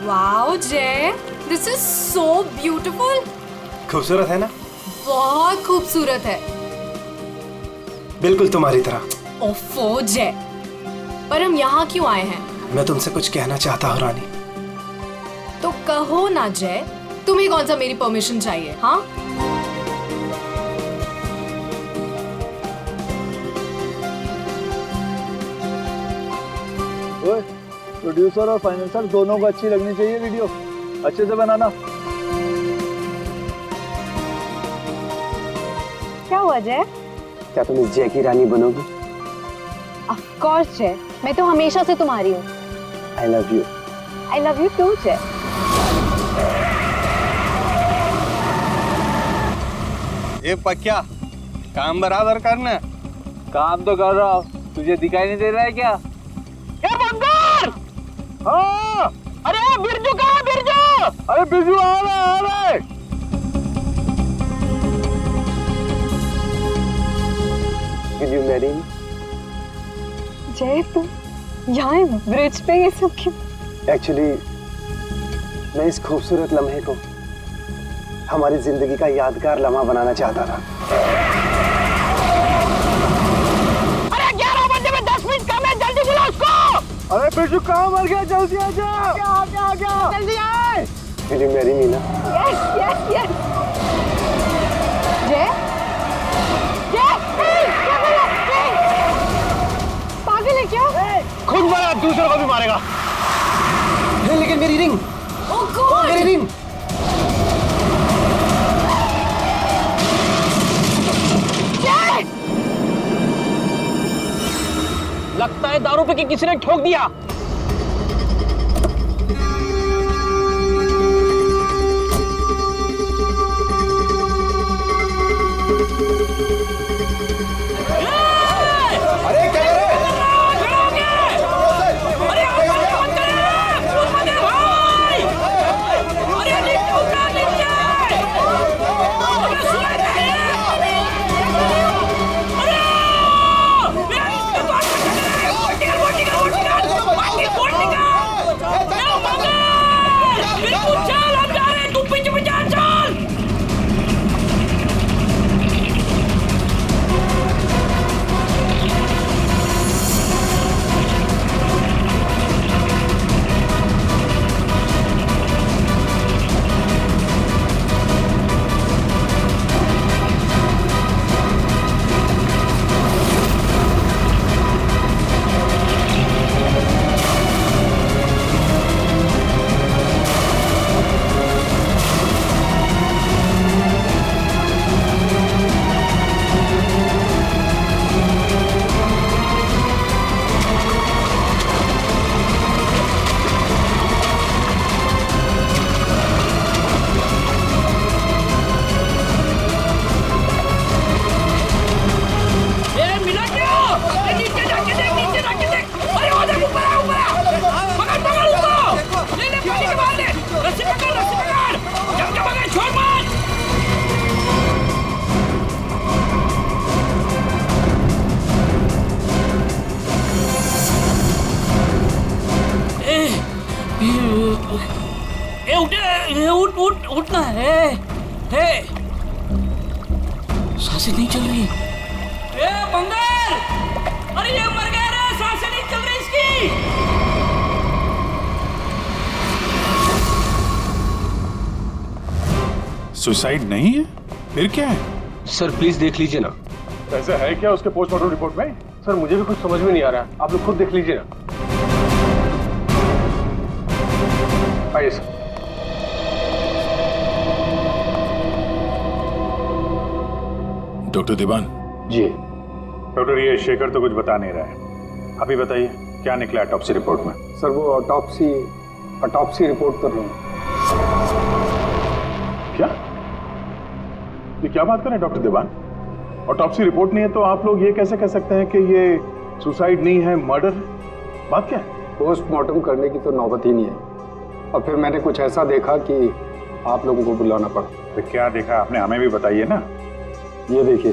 Wow जय, this is so beautiful. खूबसूरत है ना? बहुत खूबसूरत है। बिल्कुल तुम्हारी तरह। ओफो जय, पर हम यहाँ क्यों आए हैं? मैं तुमसे कुछ कहना चाहता हूँ रानी। तो कहो ना जय, तुम्हें कौन सा मेरी परमिशन चाहिए? हाँ, प्रोड्यूसर और फाइनेंसर दोनों को अच्छी लगनी चाहिए वीडियो, अच्छे से बनाना। क्या हुआ जय? क्या तुम इस जय की रानी बनोगी? ऑफ कोर्स जय, मैं तो हमेशा से तुम्हारी हूँ। I love you. I love you too Jay. ये पक्या, काम बराबर करना। काम तो कर रहा हूँ, तुझे दिखाई नहीं दे रहा है क्या? हाँ, अरे बिरजू कहाँ है बिरजू? अरे बिरजू आ रहे। Will you marry me? जय तुम यहाँ ब्रिज पे ये सब क्यों? Actually, मैं इस खूबसूरत लम्हे को हमारी जिंदगी का यादगार लम्हा बनाना चाहता था। अरे 11 बजे में 10 मिनट कम है, जल्दी बुला उसको। अरे बिरजू कहाँ मर गया? जल्दी आ जा। क्या जल्दी आए। Will you marry me ना? Yes yes yes. जय पागल है क्या? खुद मरा, दूसरों को भी मारेगा। लेकिन मेरी रिंग, ओह गॉड, मेरी रिंग। लगता है दारू पे कि किसी ने ठोक दिया। उठना है। सांसें नहीं चल रही। बंगाल, अरे ये मर गया रे, सांसें नहीं चल रही इसकी। सुसाइड नहीं है, फिर क्या है? सर प्लीज देख लीजिए ना। ऐसा है क्या उसके पोस्टमार्टम रिपोर्ट में? सर मुझे भी कुछ समझ में नहीं आ रहा है, आप लोग खुद देख लीजिए ना। आइए सर। डॉक्टर दीवान जी डॉक्टर, ये शेखर तो कुछ बता नहीं रहा है, अभी बताइए क्या निकला ऑटोप्सी रिपोर्ट में? सर वो ऑटोप्सी रिपोर्ट तो नहीं। क्या? ये क्या बात कर रहे हैं डॉक्टर दीवान? ऑटोप्सी रिपोर्ट नहीं है तो आप लोग ये कैसे कह सकते हैं कि ये सुसाइड नहीं है, मर्डर? बात क्या है? पोस्टमार्टम करने की तो नौबत ही नहीं है, और फिर मैंने कुछ ऐसा देखा कि आप लोगों को बुलाना पड़ा। तो क्या देखा आपने, हमें भी बताइए ना। ये देखिए,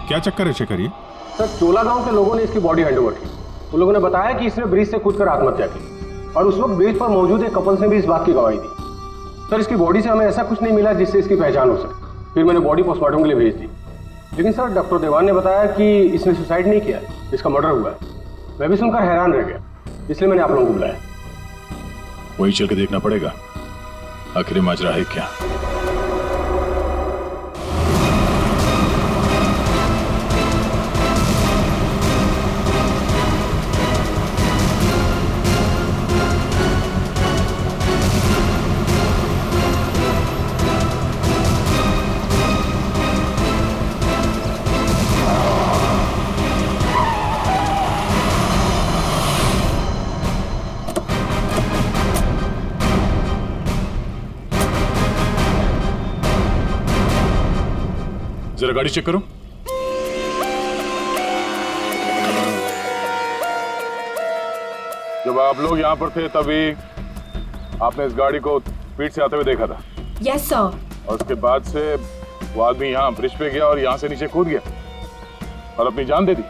क्या चक्कर है शेखर ये? सर, चोला गांव के लोगों ने इसकी बॉडी हैंडओवर की। उन लोगों ने बताया कि इसने ब्रिज से कूदकर आत्महत्या की और उस वक्त ब्रिज पर मौजूद एक कपल्स ने भी इस बात की गवाही दी। सर, इसकी बॉडी से हमें ऐसा कुछ नहीं मिला जिससे इसकी पहचान हो सके। फिर मैंने बॉडी पोस्टमार्टम के लिए भेज दी, लेकिन सर डॉक्टर देवान ने बताया कि इसने सुसाइड नहीं किया है, इसका मर्डर हुआ है। मैं भी सुनकर हैरान रह गया, इसलिए मैंने आप लोगों को बुलाया। वही चल के देखना पड़ेगा आखिर माजरा है क्या। जरा गाड़ी चेक करो। जब आप लोग यहाँ पर थे तभी आपने इस गाड़ी को स्पीड से आते हुए देखा था? Yes sir. और उसके बाद से वो आदमी यहाँ ब्रिज पे गया और यहाँ से नीचे कूद गया और अपनी जान दे दी?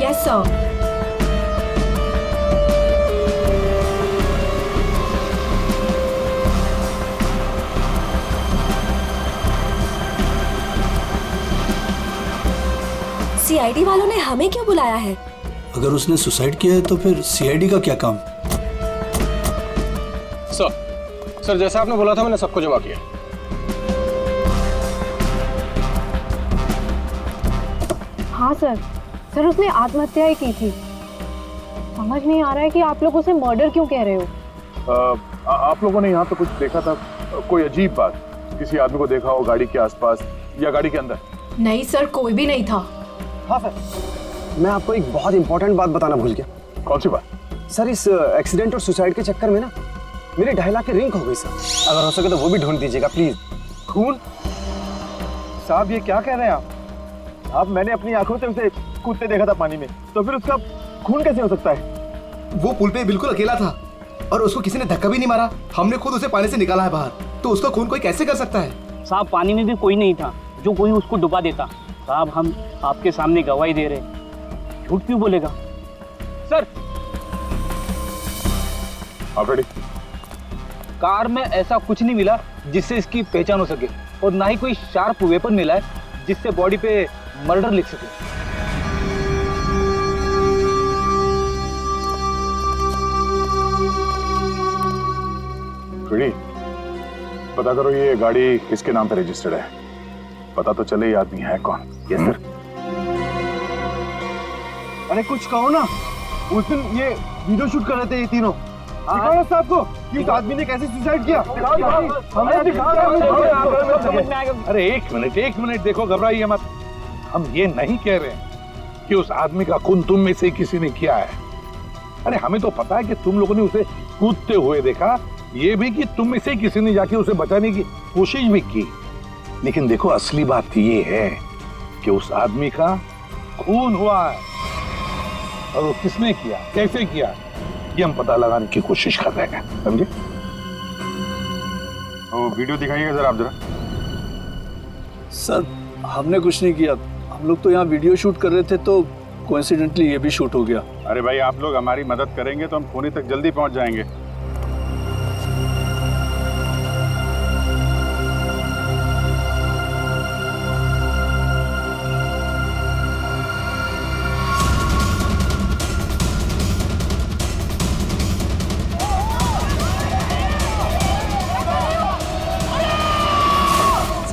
Yes sir. सीआईडी वालों ने हमें क्यों बुलाया है? अगर उसने सुसाइड किया है तो फिर सीआईडी का क्या काम? सर जैसा आपने बोला था मैंने सबको जमा किया। हाँ सर, सर उसने आत्महत्या ही की थी। समझ नहीं आ रहा है कि आप लोग उसे मर्डर क्यों कह रहे हो। आप लोगों ने यहाँ पे कुछ देखा था? कोई अजीब बात, किसी आदमी को देखा हो गाड़ी के आसपास या गाड़ी के अंदर? नहीं सर, कोई भी नहीं था। हाँ सर, मैं आपको एक बहुत इंपॉर्टेंट बात बताना भूल गया। कौन सी बात? सर, इस एक्सीडेंट और सुसाइड के चक्कर में ना मेरी 2.5 लाख की रिंग हो गई सर। अगर हो सके तो वो भी ढूंढ दीजिएगा प्लीज। खून? साहब ये क्या कह रहे हैं आप? मैंने अपनी आंखों से उसे कूदते देखा था पानी में, तो फिर उसका खून कैसे हो सकता है? वो पुल पे बिल्कुल अकेला था और उसको किसी ने धक्का भी नहीं मारा। हमने खुद उसे पानी से निकाला है बाहर, तो उसका खून कोई कैसे कर सकता है? साहब पानी में भी कोई नहीं था जो कोई उसको डुबा देता। साहब हम आपके सामने गवाही दे रहे, झूठ क्यों बोलेगा? सर आप रेडी? कार में ऐसा कुछ नहीं मिला जिससे इसकी पहचान हो सके, और ना ही कोई शार्प वेपन मिला है जिससे बॉडी पे मर्डर लिख सके। रेडी? पता करो ये गाड़ी किसके नाम पे रजिस्टर्ड है, पता तो चले ये आदमी है कौन। Yes sir. अरे कुछ कहो ना, उस दिन ये वीडियो शूट कर रहे थे ये तीनों। दिखाओ ना साहब को कि उस आदमी ने कैसे सुसाइड किया। हमें दिखाओ। अरे एक मिनट देखो, घबराइए मत। हम ये नहीं कह रहे हैं कि उस आदमी का खून तुम में से किसी ने किया है। अरे हमें तो पता है कि तुम लोगों ने उसे कूदते हुए देखा, ये भी कि तुम में से किसी ने जाके उसे बचाने की कोशिश भी की। लेकिन देखो असली बात ये है कि उस आदमी का खून हुआ है, और वो किसने किया, कैसे किया, ये हम पता लगाने की कोशिश कर रहे हैं, समझे? वो वीडियो दिखाइएगा जरा आप जरा। सर हमने कुछ नहीं किया, हम लोग तो यहाँ वीडियो शूट कर रहे थे, तो कोइंसिडेंटली ये भी शूट हो गया। अरे भाई आप लोग हमारी मदद करेंगे तो हम खूनी तक जल्दी पहुंच जाएंगे।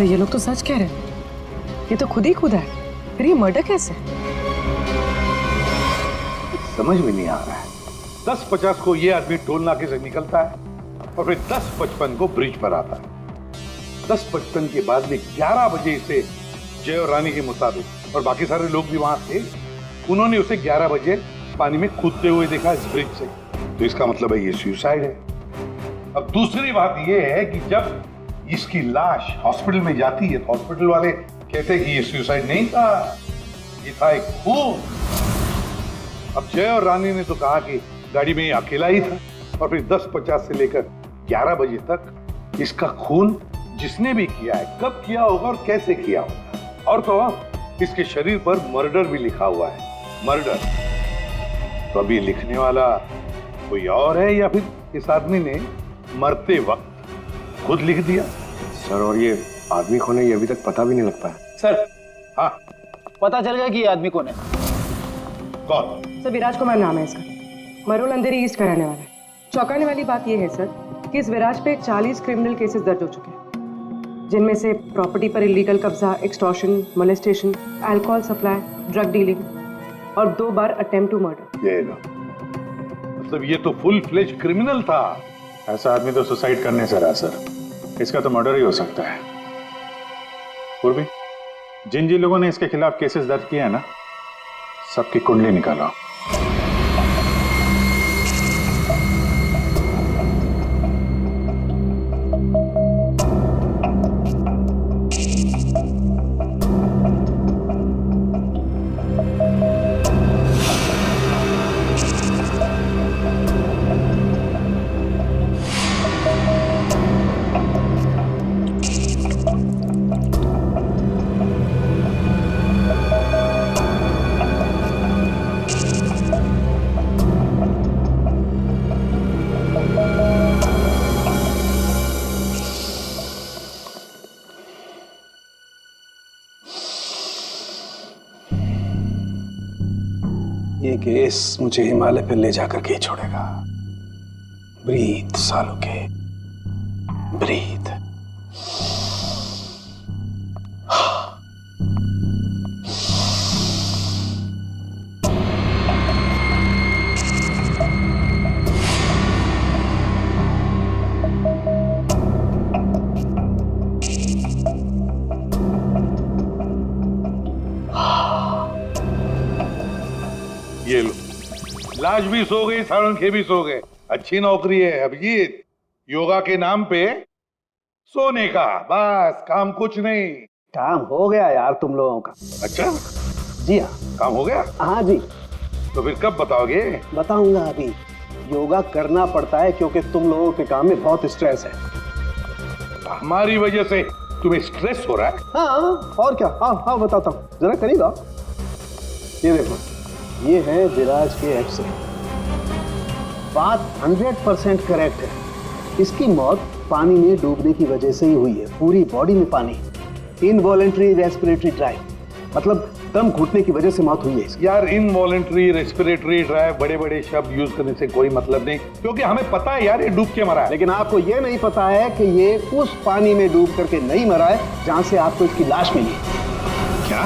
ये लोग तो सच कह रहे हैं, ये तो खुद ही खुदा है, फिर ये मर्डर कैसे? समझ में नहीं आ रहा है। 10:50 को ये आदमी टोल नाके से निकलता है और फिर 10:55 को ब्रिज पर आता है। 10:55 के बाद भी 11 बजे इसे जय और रानी के मुताबिक, और बाकी सारे लोग भी वहां थे, उन्होंने उसे 11 बजे पानी में कूदते हुए देखा इस ब्रिज से। तो इसका मतलब है ये सुसाइड है। अब दूसरी बात ये है कि जब इसकी लाश हॉस्पिटल में जाती है तो हॉस्पिटल वाले कहते हैं कि ये सुसाइड नहीं था, ये था एक खून। अब जय और रानी ने तो कहा कि गाड़ी में अकेला ही था, और फिर 10:50 से लेकर 11 बजे तक इसका खून जिसने भी किया है, कब किया होगा और कैसे किया होगा। और तो इसके शरीर पर मर्डर भी लिखा हुआ है, मर्डर। तो अभी लिखने वाला कोई और है या फिर इस आदमी ने मरते वक्त खुद लिख दिया? सर, और ये आदमी कौन है ये अभी तक पता भी नहीं लग पाया। सर, हाँ पता चल गया कि ये आदमी कौन है। कौन? सर, विराज कुमार नाम है इसका, मरोल अंधेरी ईस्ट का रहने वाला है। चौंकाने वाली बात यह है सर कि इस विराज पे 40 क्रिमिनल केसेस दर्ज हो चुके हैं, जिनमें से प्रॉपर्टी पर इलीगल कब्जा, extortion, molestation, alcohol supply, drug dealing और 2 बार अटेम्प्ट टू मर्डर। ये लो, मतलब ये तो फुल फ्लेज क्रिमिनल था। ऐसा आदमी तो सुसाइड करने से रहा सर, इसका तो मर्डर ही हो सकता है। पूर्वी, जिन जिन लोगों ने इसके खिलाफ केसेस दर्ज किए हैं ना, सबकी कुंडली निकालो। ये केस मुझे हिमालय पे ले जाकर के ही छोड़ेगा। ब्रीथ सालों के, ब्रीथ। ये लो, लाश भी सो गई, साळुंखे भी सो गए। अच्छी नौकरी है अभिजीत, योगा के नाम पे सोने का, बस काम कुछ नहीं। काम हो गया यार तुम लोगों का। अच्छा जी हाँ, काम हो गया? हाँ जी। तो फिर कब बताओगे? बताऊंगा अभी। योगा करना पड़ता है क्योंकि तुम लोगों के काम में बहुत स्ट्रेस है। हमारी वजह से तुम्हें स्ट्रेस हो रहा है? हाँ, और क्या। हाँ हाँ बताता हूँ, जरा करीब। ये देखो, ये है विराज के एक्सरे। बात 100% करेक्ट है। इसकी मौत पानी में डूबने की वजह से ही हुई है। पूरी बॉडी में पानी, इनवॉलेंट्री रेस्पिरेटरी ड्राइव, मतलब दम घुटने की वजह से मौत हुई है इसकी। यार, इनवॉलेंट्री रेस्पिरेटरी ड्राइव बड़े बड़े शब्द यूज करने से कोई मतलब नहीं, क्योंकि हमें पता है यार ये डूब के मरा है। लेकिन आपको ये नहीं पता है कि ये उस पानी में डूब करके नहीं मरा है जहां से आपको इसकी लाश मिली। क्या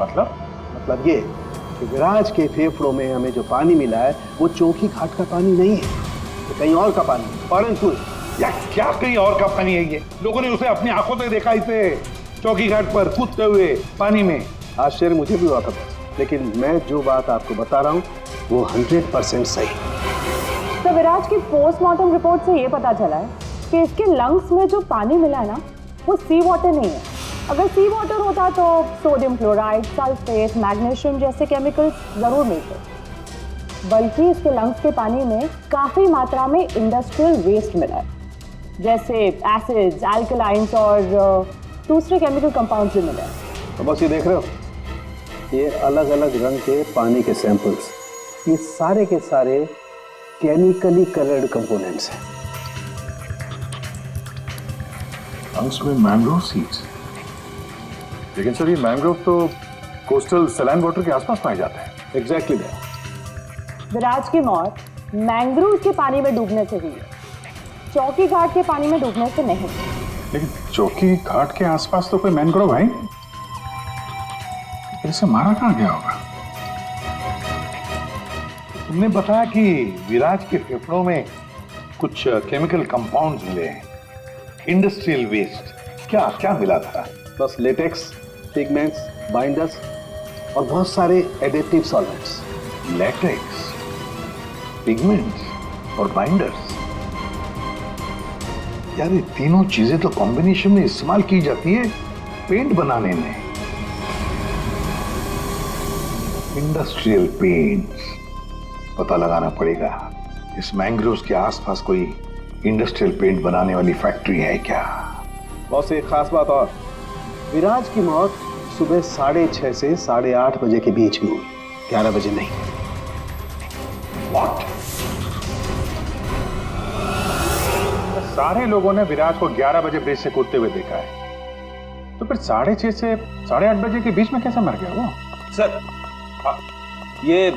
मतलब ये कि विराज के फेफड़ों में हमें जो पानी मिला है वो चौकी घाट का पानी नहीं है, तो कहीं और का पानी, फॉरेन फ्लूइड। यार क्या कहीं और का पानी है? ये लोगों ने उसे अपनी आंखों से देखा, इसे चौकी घाट पर कूदते हुए पानी में। आश्चर्य मुझे भी हुआ था, लेकिन मैं जो बात आपको बता रहा हूँ वो 100% सही। तो विराज की पोस्टमार्टम रिपोर्ट से ये पता चला है कि इसके लंग्स में जो पानी मिला है ना, वो सी वाटर नहीं है। अगर सी वाटर होता तो सोडियम क्लोराइड, सल्फेट, मैग्नीशियम जैसे केमिकल्स जरूर मिलते, बल्कि इसके लंग्स के पानी में काफी मात्रा में इंडस्ट्रियल वेस्ट मिला है, जैसे एसिड्स, अल्कलाइंस और दूसरे केमिकल कंपाउंड्स भी मिले हैं। तो बस ये देख रहे हो, ये अलग अलग रंग के पानी के सैंपल्स, ये सारे के सारे केमिकली कलर्ड कंपोनेंट्स हैं। लंग्स में मैंग्रोव सीड्स, लेकिन सर ये मैंग्रोव तो कोस्टल सैलाइन वाटर के आसपास पाए जाते हैं। एग्जैक्टली। विराज की मौत मैंग्रोव के पानी में डूबने से हुई है, चौकी घाट के पानी में डूबने से नहीं। लेकिन चौकी घाट के आसपास तो कोई मैंग्रोव है, इसे मारा कहाँ गया होगा? तुमने बताया कि विराज के फेफड़ों में कुछ केमिकल कंपाउंड्स मिले हैं, इंडस्ट्रियल वेस्ट। क्या क्या मिला था? बस लेटेक्स, पिगमेंट्स, बाइंडर्स और बहुत सारे एडिटिव सॉल्वेंट्स। लेटेक्स, पिगमेंट्स और बाइंडर्स, यार ये तीनों चीजें तो कॉम्बिनेशन में इस्तेमाल की जाती है पेंट बनाने में। इंडस्ट्रियल पेंट्स, पता लगाना पड़ेगा इस मैंग्रोव्स के आसपास कोई इंडस्ट्रियल पेंट बनाने वाली फैक्ट्री है क्या? बस एक खास बात और, विराज की मौत सुबह 6:30 से 8:30 बजे के बीच में हुई, 11 बजे नहीं। सारे लोगों ने विराज को 11 बजे ब्रिज से कूदते हुए देखा है, तो फिर 6:30 से 8:30 बजे के बीच में कैसे मर गया वो? सर, ये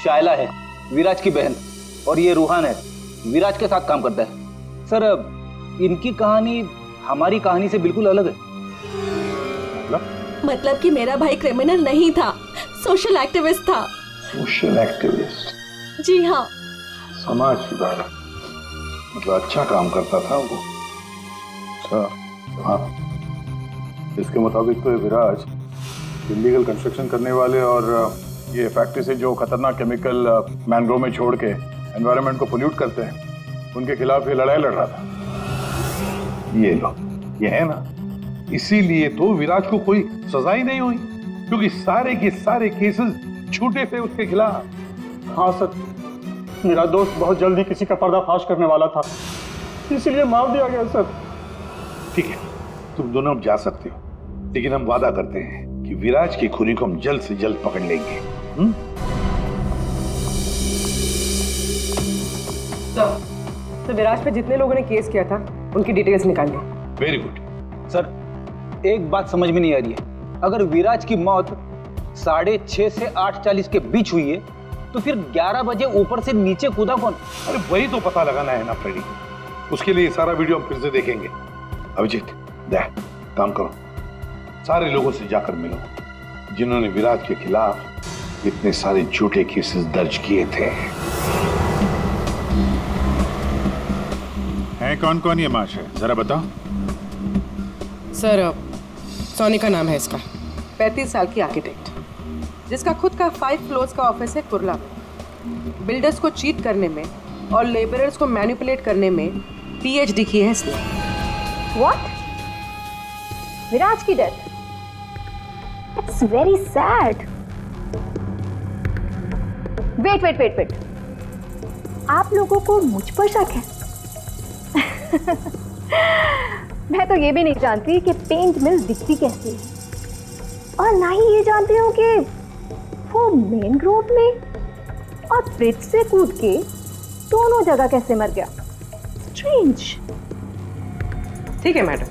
शायला है, विराज की बहन, और ये रूहान है, विराज के साथ काम करता है। सर, इनकी कहानी हमारी कहानी से बिल्कुल अलग है। मतलब कि मेरा भाई क्रिमिनल नहीं था, सोशल एक्टिविस्ट था। Social activist? जी हाँ। समाज सुधारक, मतलब अच्छा काम करता था वो। अच्छा, हाँ। इसके मुताबिक तो ये विराज इलीगल कंस्ट्रक्शन करने वाले और ये फैक्ट्री से जो खतरनाक केमिकल मैंग्रोव में छोड़ के एनवायरनमेंट को पोल्यूट करते हैं, उनके खिलाफ ये लड़ाई लड़ रहा था। ये लो, ये है ना, इसीलिए तो विराज को कोई सजा ही नहीं हुई, क्योंकि सारे के सारे केसेस झूठे थे उसके खिलाफ। हाँ सर, मेरा दोस्त बहुत जल्दी किसी का पर्दाफाश करने वाला था, इसीलिए मार दिया गया सर। ठीक है, तुम दोनों अब जा सकते हो, लेकिन हम वादा करते हैं कि विराज की खूनी को हम जल्द से जल्द पकड़ लेंगे। तो विराज पे जितने लोगों ने केस किया था उनकी डिटेल्स निकालिए। Very good. सर, एक बात समझ में नहीं आ रही है, अगर विराज की मौत 6:30 से 8:40 के बीच हुई है, तो फिर 11 बजे ऊपर से नीचे कूदा कौन? अरे वही तो पता लगाना है ना फ्रेडी, उसके लिए सारा वीडियो हम फिर से देखेंगे। अभिजीत, दे काम करो, सारे लोगों से जाकर मिलो जिन्होंने विराज के खिलाफ इतने सारे झूठे केसेस दर्ज किए थे। है कौन कौन ये माश है, जरा बताओ। सर, सोनी का नाम है इसका, 35 साल की आर्किटेक्ट, जिसका खुद का 5 फ्लोर्स का ऑफिस है कुर्ला में। बिल्डर्स को चीट करने में और लेबरर्स को मैनिपुलेट करने में PhD की है इसने। What? विराज की death? It's very sad. Wait. आप लोगों को मुझ पर शक है? मैं तो ये भी नहीं जानती कि पेंट मिल दिखती कैसी है, और ना ही ये जानती हूँ कि वो मेन रोड में और ब्रिज से कूद के दोनों जगह कैसे मर गया। स्ट्रेंज। ठीक है मैडम,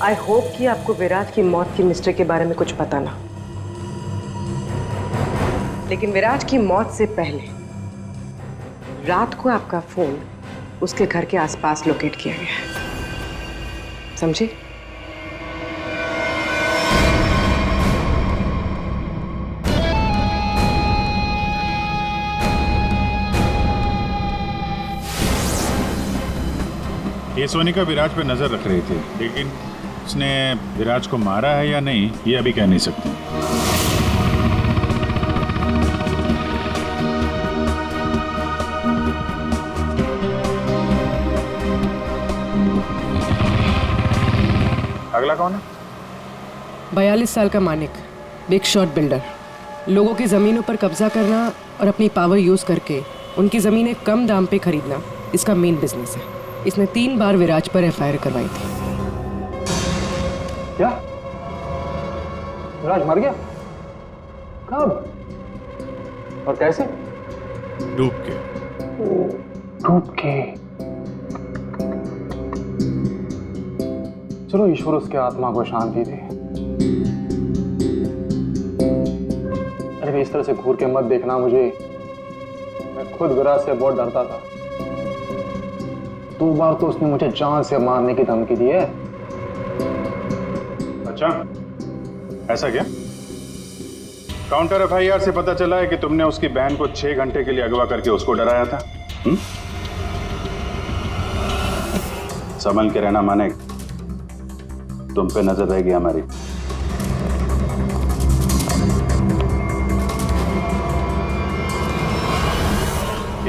आई होप कि आपको विराज की मौत की मिस्ट्री के बारे में कुछ पता ना, लेकिन विराज की मौत से पहले रात को आपका फोन उसके घर के आसपास लोकेट किया गया है, समझे? ये सोनिका विराज पे नजर रख रही थी, लेकिन उसने विराज को मारा है या नहीं ये अभी कह नहीं सकती। अगला कौन है? 42 साल का मानिक, बिग शॉट बिल्डर, लोगों की जमीनों पर कब्जा करना और अपनी पावर यूज करके उनकी जमीनें कम दाम पे खरीदना इसका मेन बिजनेस है। इसने 3 बार विराज पर FIR करवाई थी। क्या? विराज मर गया? कब और कैसे? डूब के। चलो ईश्वर उसके आत्मा को शांति दे। अरे इस तरह से घूर के मत देखना मुझे, मैं खुद विराज से बहुत डरता था। 2 बार तो उसने मुझे जान से मारने की धमकी दी है। अच्छा, ऐसा क्या? काउंटर FIR से पता चला है कि तुमने उसकी बहन को 6 घंटे के लिए अगवा करके उसको डराया था। संभल के रहना माने, तुम पे नजर रहेगी हमारी।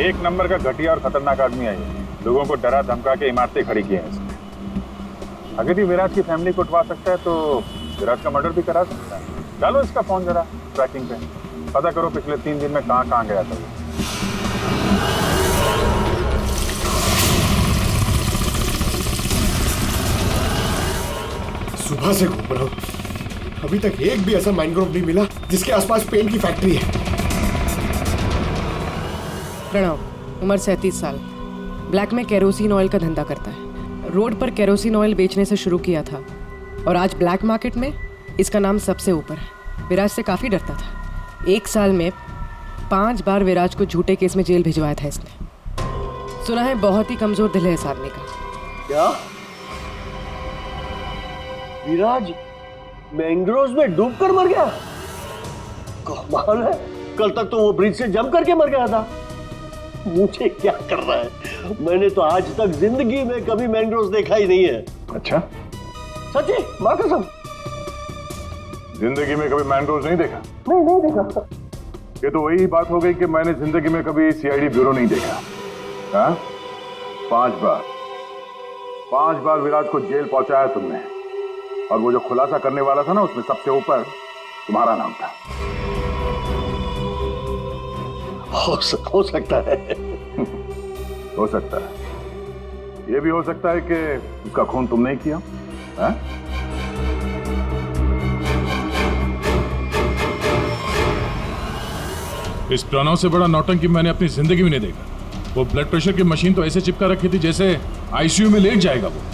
एक नंबर का घटिया और खतरनाक आदमी है ये, लोगों को डरा धमका के इमारतें खड़ी की हैं इसने। अगर ये विराज की फैमिली को उठवा सकता है तो विराज का मर्डर भी करा सकता है। डालो इसका फोन जरा ट्रैकिंग पे, पता करो पिछले 3 दिन में कहां गया था। सुबह से घूम रहा हूँ, अभी तक एक भी ऐसा मैनग्रोव नहीं मिला जिसके आसपास पेंट की फैक्ट्री है। प्रणव, उम्र 37 साल, ब्लैक में केरोसिन ऑयल का धंधा करता है। रोड पर केरोसिन ऑयल बेचने से शुरू किया था और आज ब्लैक मार्केट में इसका नाम सबसे ऊपर है। विराज से काफ़ी डरता था। 1 साल में 5 बार विराज को झूठे केस में जेल भिजवाया था इसने। सुना है बहुत ही कमजोर दिल है इस आदमी का। क्या विराज मैंग्रोव्स में डूबकर मर गया? कमाल है, कल तक तो वो ब्रिज से जंप करके मर गया था। मुझे क्या कर रहा है, मैंने तो आज तक जिंदगी में कभी मैंग्रोव्स देखा ही नहीं है। अच्छा, सच्ची माँ कसम, जिंदगी में कभी मैंग्रोव्स नहीं देखा? नहीं देखा। ये तो वही बात हो गई कि मैंने जिंदगी में कभी सीआईडी ब्यूरो नहीं देखा। हाँ? 5 बार विराज को जेल पहुंचाया तुमने, और वो जो खुलासा करने वाला था ना, उसमें सबसे ऊपर तुम्हारा नाम था। हो सकता है। हो सकता है, ये भी हो सकता है कि उसका खून तुमने ही किया। हाँ? इस प्रणव से बड़ा नौटंकी मैंने अपनी जिंदगी में नहीं देखा। वो ब्लड प्रेशर की मशीन तो ऐसे चिपका रखी थी जैसे आईसीयू में लेट जाएगा वो।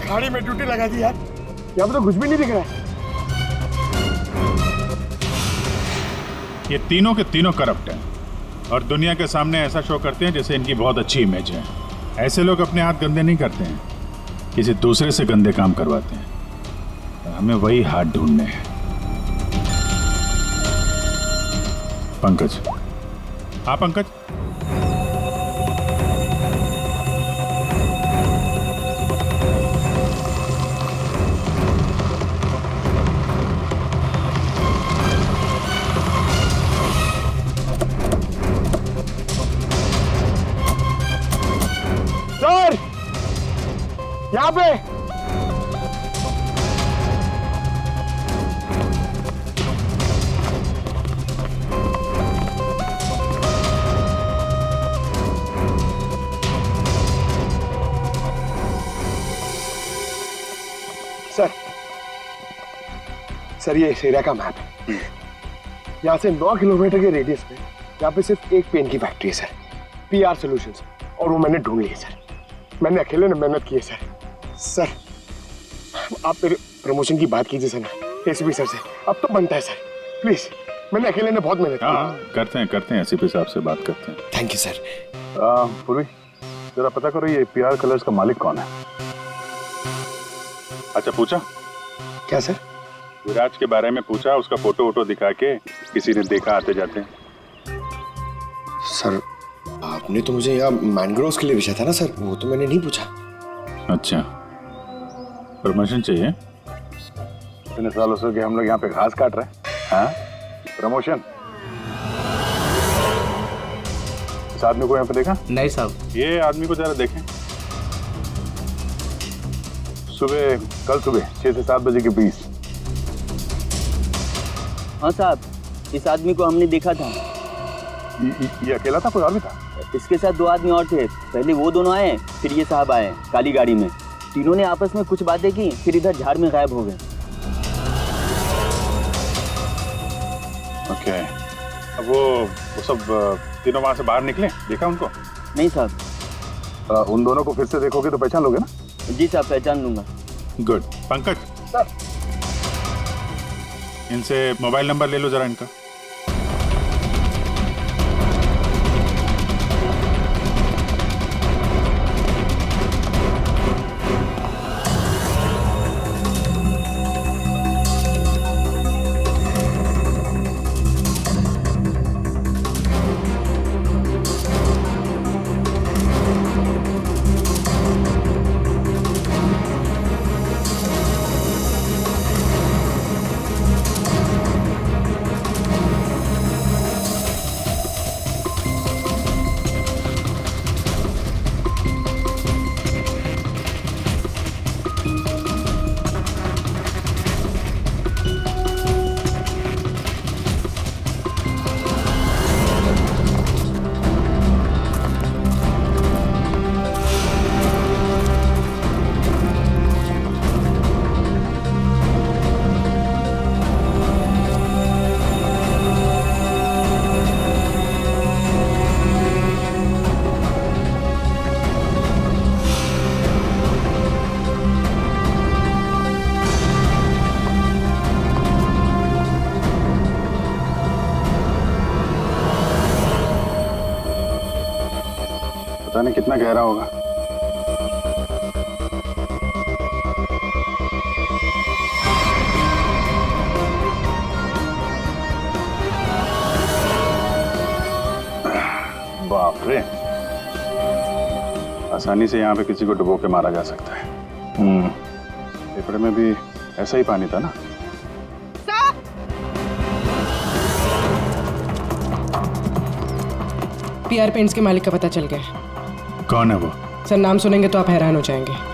खाड़ी में ड्यूटी लगा दी यार, यहाँ पे तो कुछ भी नहीं दिख रहा है। ये तीनों के तीनों करप्ट हैं और दुनिया के सामने ऐसा शो करते हैं जैसे इनकी बहुत अच्छी इमेज है। ऐसे लोग अपने हाथ गंदे नहीं करते हैं, किसी दूसरे से गंदे काम करवाते हैं। हमें वही हाथ ढूंढने हैं। पंकज, हाँ पंकज, सर यहाँ पे सर ये इस एरिया का मैप है। यहाँ से 9 किलोमीटर के रेडियस में यहाँ पे सिर्फ एक पेन की फैक्ट्री है सर, पीआर सॉल्यूशंस, और वो मैंने ढूंढ ली है सर। मैंने अकेले ने मेहनत की है सर। सर आप मेरे प्रमोशन की बात कीजिए सर ना एसीपी सर से, अब तो बनता है सर, प्लीज। मैंने अकेले ने बहुत मेहनत की। हाँ करते हैं एसीपी साहब से बात करते हैं। Thank you sir. पूर्वी, जरा पता करो ये पीआर कलर्स का मालिक कौन है? अच्छा, पूछा क्या सर? विराज के बारे में पूछा, उसका फोटो वोटो दिखा के किसी ने देखा आते जाते? सर आपने तो मुझे यहाँ मैंग्रोव्स के लिए पूछा था ना सर, वो तो मैंने नहीं पूछा। अच्छा, प्रमोशन चाहिए? इतने सालों से कि हम लोग यहाँ पे घास काट रहे हैं। हाँ, प्रमोशन? इस आदमी को यहाँ पे देखा? नहीं साहब। ये आदमी को जरा देखें। कल सुबह 6 से 7 बजे के बीच। हाँ साहब, इस आदमी को हमने देखा था। ये अकेला था, कोई और भी था? इसके साथ 2 आदमी और थे। पहले वो दोनों आए, फिर ये साहब आए काली गाड़ी में। तीनों ने आपस में कुछ बातें की, फिर इधर झाड़ में गायब हो गए। ओके, अब वो सब तीनों वहां से बाहर निकले, देखा उनको? नहीं साहब। उन दोनों को फिर से देखोगे तो पहचान लोगे ना? जी साहब, पहचान लूंगा। गुड। पंकज सर, इनसे मोबाइल नंबर ले लो जरा इनका। जाने कितना गहरा होगा। बाप रे, आसानी से यहाँ पे किसी को डुबो के मारा जा सकता है। पेपर में भी ऐसा ही पानी था ना। पीआर पेंट्स के मालिक का पता चल गया। कौन है वो? सर नाम सुनेंगे तो आप हैरान हो जाएंगे।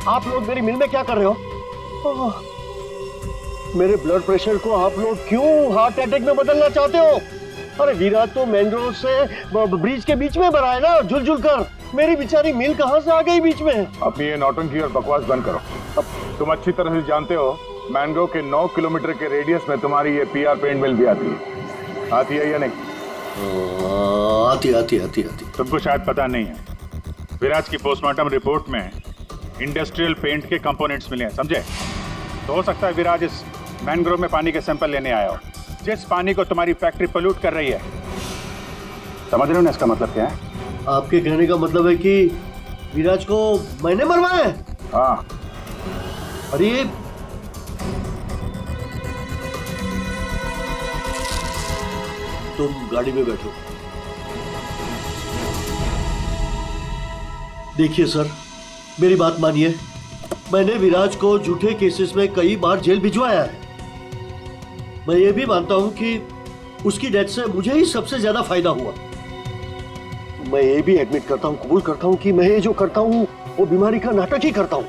आप लोग मेरी मिल में क्या कर रहे हो? मेरे ब्लड प्रेशर को आप लोग क्यों हार्ट अटैक में बदलना चाहते हो? अरे विराट तो मैंग्रोव से ब्रिज के बीच में मरा है ना, झुल झुल कर। मेरी बेचारी मिल कहां से आ गई बीच में? अपनी ये नौटंकी और बकवास बंद करो। तुम अच्छी तरह से जानते हो मैंग्रोव के 9 किलोमीटर के रेडियस में तुम्हारी ये पीआर पेंट मिल भी आती है या नहीं? आती। तुमको शायद पता नहीं है, विराज की पोस्टमार्टम रिपोर्ट में इंडस्ट्रियल पेंट के कंपोनेंट्स मिले हैं, समझे? तो हो सकता है विराज इस मैंग्रोव में पानी के सैंपल लेने आया हो, जिस पानी को तुम्हारी फैक्ट्री पोल्यूट कर रही है। समझ रहे हो ना इसका मतलब क्या है? आपके कहने का मतलब है कि विराज को मैंने मरवाया है? हाँ। अरे तुम गाड़ी में बैठो। देखिए सर, मेरी बात मानिए, मैंने विराज को झूठे केसेस में कई बार जेल भिजवाया है। मैं ये भी मानता हूं कि उसकी डेथ से मुझे ही सबसे ज्यादा फायदा हुआ। मैं ये भी एडमिट करता हूं, कबूल करता हूं कि मैं ये जो करता हूं वो बीमारी का नाटक ही करता हूं।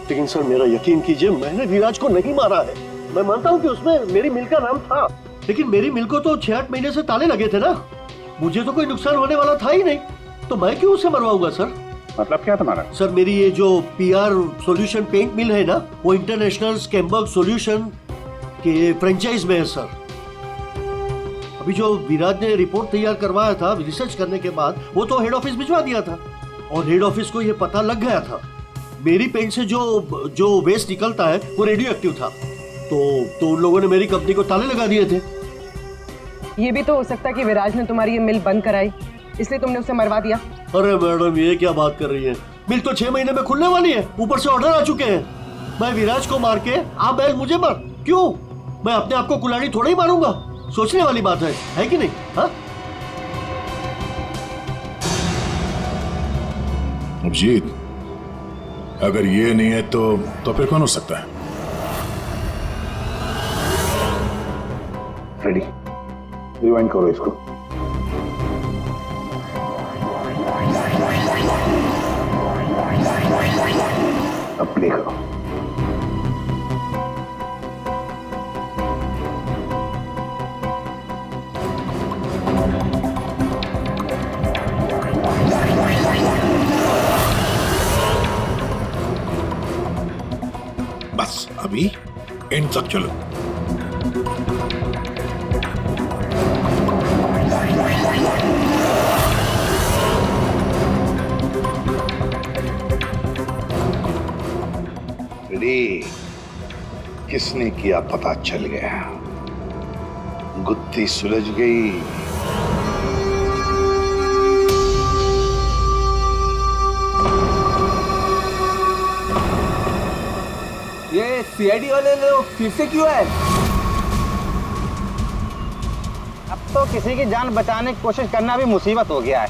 लेकिन सर मेरा यकीन कीजिए, मैंने विराज को नहीं मारा है। मैं मानता हूं कि उसमें मेरी मिल का नाम था, लेकिन मेरी मिल को तो 6-8 महीने से ताले लगे थे ना। मुझे तो कोई नुकसान होने वाला था ही नहीं, तो मैं क्यों उसे मरवाऊंगा सर? मतलब क्या तुम्हारा? सर मेरी ये जो पीआर सॉल्यूशन पेंट मिल है ना, वो इंटरनेशनल स्कैम्बर्ग सॉल्यूशन के फ्रेंचाइज में है सर। अभी जो विराज ने रिपोर्ट तैयार करवाया था रिसर्च करने के बाद, वो तो हेड ऑफिस भिजवा दिया था और हेड ऑफिस को ये पता लग गया था मेरी पेंट से जो वेस्ट निकलता है वो रेडियो एक्टिव था। तो उन लोगों ने मेरी कंपनी को ताले लगा दिए थे। ये भी तो हो सकता है कि विराज ने तुम्हारी ये मिल बंद कराई, इसलिए तुमने उसे मरवा दिया। अरे मैडम, ये क्या बात कर रही है? मिल तो 6 महीने में खुलने वाली है, ऊपर से ऑर्डर आ चुके हैं। मैं विराज को मार के आप बैल मुझे मार, क्यों? मैं अपने आप को कुल्हाड़ी थोड़ा ही मारूंगा। सोचने वाली बात है कि नहीं? हाँ अभिजीत, अगर ये नहीं है तो फिर कौन हो सकता है? रेडी, रिवाइंड करो इसको। अब प्ले करो। बस अभी एंड तक चलो। किसने किया पता चल गया, गुत्थी सुलझ गई। ये सीआईडी वाले लोग फिर से क्यों है? अब तो किसी की जान बचाने की कोशिश करना भी मुसीबत हो गया है।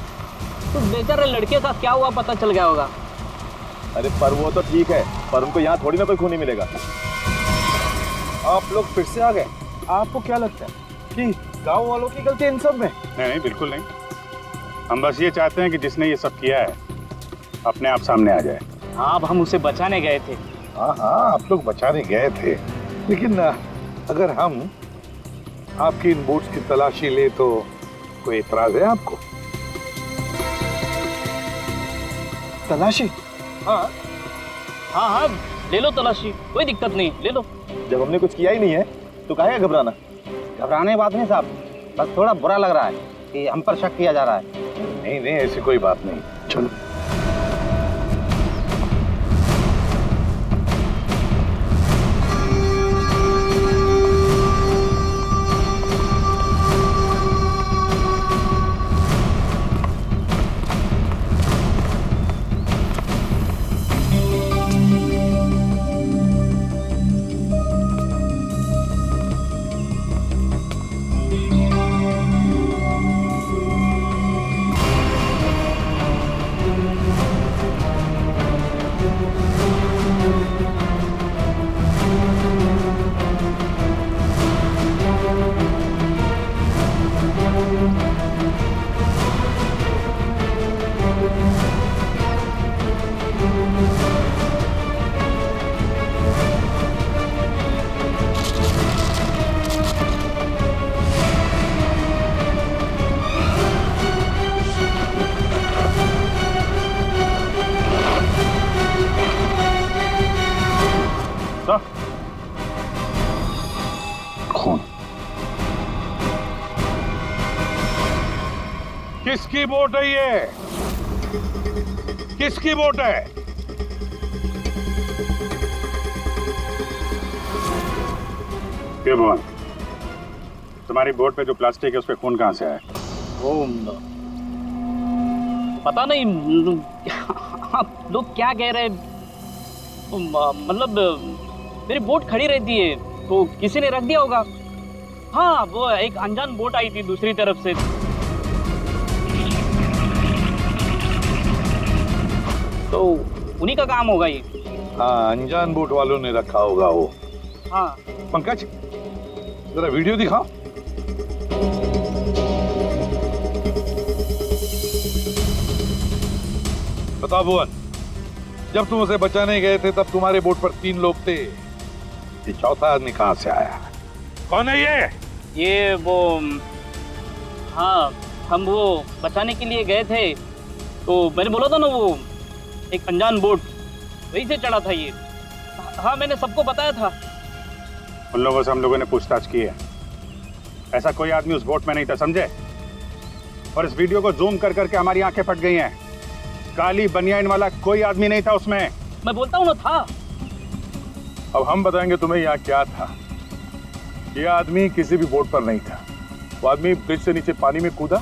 तो बेचारे लड़के के साथ क्या हुआ पता चल गया होगा। अरे पर वो तो ठीक है, पर उनको यहाँ थोड़ी ना कोई खून ही मिलेगा। आप लोग फिर से आ गए। आपको क्या लगता है कि गांव वालों की गलती इन सब में? नहीं, बिल्कुल नहीं। हम बस ये चाहते हैं कि जिसने ये सब किया है अपने आप सामने आ जाए। हाँ, अब हम उसे बचाने गए थे। हाँ, आप लोग बचाने गए थे, लेकिन अगर हम आपकी इन बूट्स की तलाशी ले तो कोई इतराज है आपको? तलाशी? हाँ हाँ हाँ, ले लो तलाशी, कोई दिक्कत नहीं, ले लो। जब हमने कुछ किया ही नहीं है तो काहे का घबराना? घबराने की बात नहीं साहब, बस थोड़ा बुरा लग रहा है कि हम पर शक किया जा रहा है। नहीं नहीं, ऐसी कोई बात नहीं, चलो। खून। किसकी वोट है ये? किसकी वोट है? के भवन, तुम्हारी बोर्ड पे जो प्लास्टिक है उस पे खून कहाँ से आया? पता नहीं आप लोग क्या कह रहे हैं, मतलब मेरी बोट खड़ी रहती है तो किसी ने रख दिया होगा। हाँ, वो एक अनजान बोट आई थी दूसरी तरफ से, तो उन्हीं का काम होगा ये। हाँ, अनजान बोट वालों ने रखा होगा वो। हाँ। पंकज, जरा वीडियो दिखाओ। बताओ भुवन, जब तुम उसे बचाने गए थे तब तुम्हारे बोट पर 3 लोग थे, ये चौथा आदमी कहाँ से आया? कौन है ये? ये वो, हाँ, हम वो बचाने के लिए गए थे तो मैंने बोला था ना, वो एक अनजान बोट वहीं से चढ़ा था ये। हाँ, मैंने सबको बताया था। उन लोगों से हम लोगों ने पूछताछ की है, ऐसा कोई आदमी उस बोट में नहीं था, समझे? और इस वीडियो को जूम कर करके हमारी आंखें फट गई हैं। काली बनियान वाला कोई आदमी नहीं था उसमें। मैं बोलता हूँ ना, था। अब हम बताएंगे तुम्हें यहाँ क्या था। ये आदमी किसी भी बोट पर नहीं था। वो आदमी ब्रिज से नीचे पानी में कूदा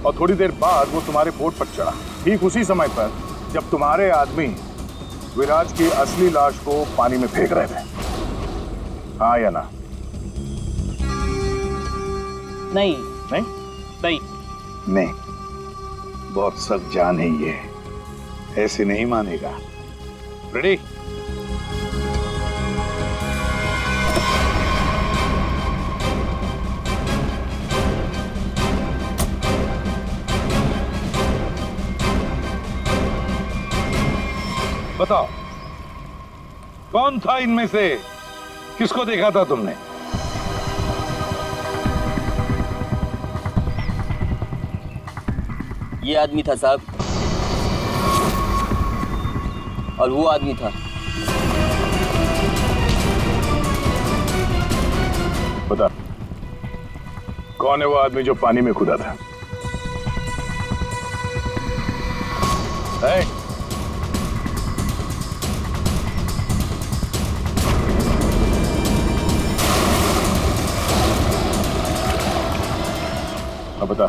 और थोड़ी देर बाद वो तुम्हारे बोट पर चढ़ा, ठीक उसी समय पर जब तुम्हारे आदमी विराज की असली लाश को पानी में फेंक रहे थे। हाँ या ना? नहीं नहीं नहीं नहीं, बहुत सख्त जान है ये, ऐसे नहीं मानेगा। रेडी? बताओ, कौन था इनमें से? किसको देखा था तुमने? ये आदमी था साहब, और वो आदमी था। बता, कौन है वो आदमी जो पानी में कूदा था? है? अब बता,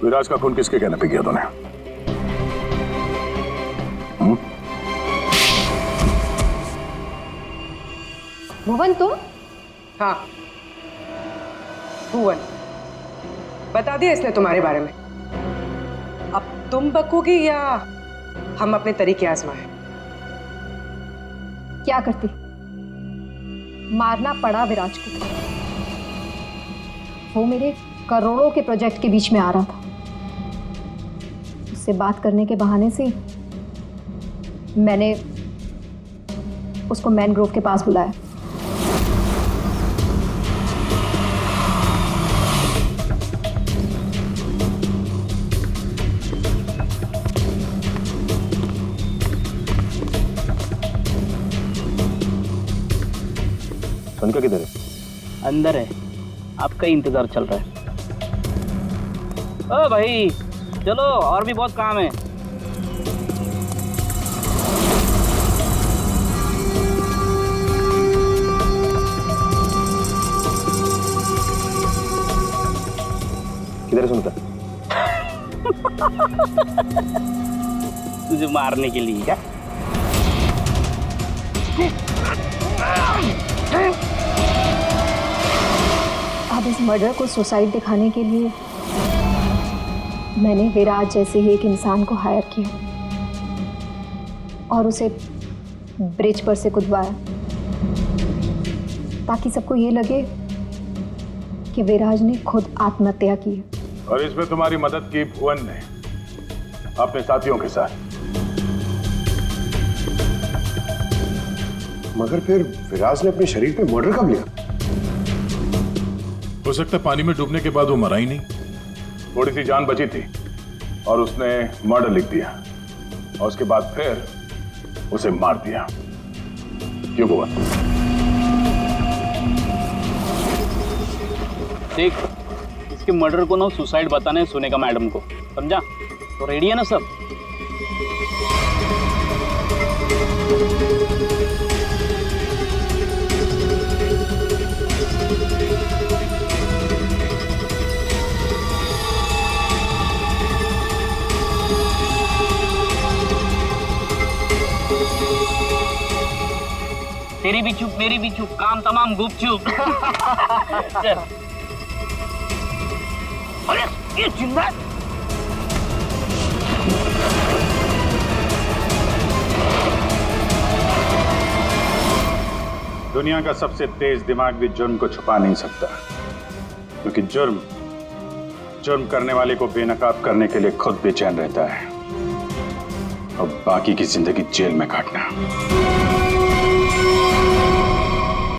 विराज का खून किसके कहने पे किया तूने? भुवन, तुम? हाँ, भुवन। बता दिया इसने तुम्हारे बारे में। अब तुम बकोगी या हम अपने तरीके आजमाएं? क्या करती? मारना पड़ा विराज को। वो मेरे करोड़ों के प्रोजेक्ट के बीच में आ रहा था। उससे बात करने के बहाने से मैंने उसको मैनग्रोव के पास बुलाया। कनका किधर है? अंदर है, आपका ही इंतजार चल रहा है। ओ भाई चलो, और भी बहुत काम है। किधर है सुनता? तुझे मारने के लिए। क्या? अब इस मर्डर को सुसाइड दिखाने के लिए मैंने विराज जैसे ही एक इंसान को हायर किया और उसे ब्रिज पर से कूदवाया ताकि सबको ये लगे कि विराज ने खुद आत्महत्या की है। और इसमें तुम्हारी मदद की भुवन ने अपने साथियों के साथ। मगर फिर विराज ने अपने शरीर पे मर्डर कब लिखा? हो सकता है पानी में डूबने के बाद वो मरा ही नहीं, थोड़ी सी जान बची थी और उसने मर्डर लिख दिया और उसके बाद फिर उसे मार दिया। क्यों हुआ? देख, इसके मर्डर को ना सुसाइड बताने सुनेगा मैडम को, समझा? तो रेडी है ना सब? तेरी भी चुप, मेरी भी चुप, काम तमाम गुपचुप। चल। अरे ये जिंदा दुनिया का सबसे तेज दिमाग भी जुर्म को छुपा नहीं सकता, क्योंकि जुर्म करने वाले को बेनकाब करने के लिए खुद बेचैन रहता है और बाकी की जिंदगी जेल में काटना।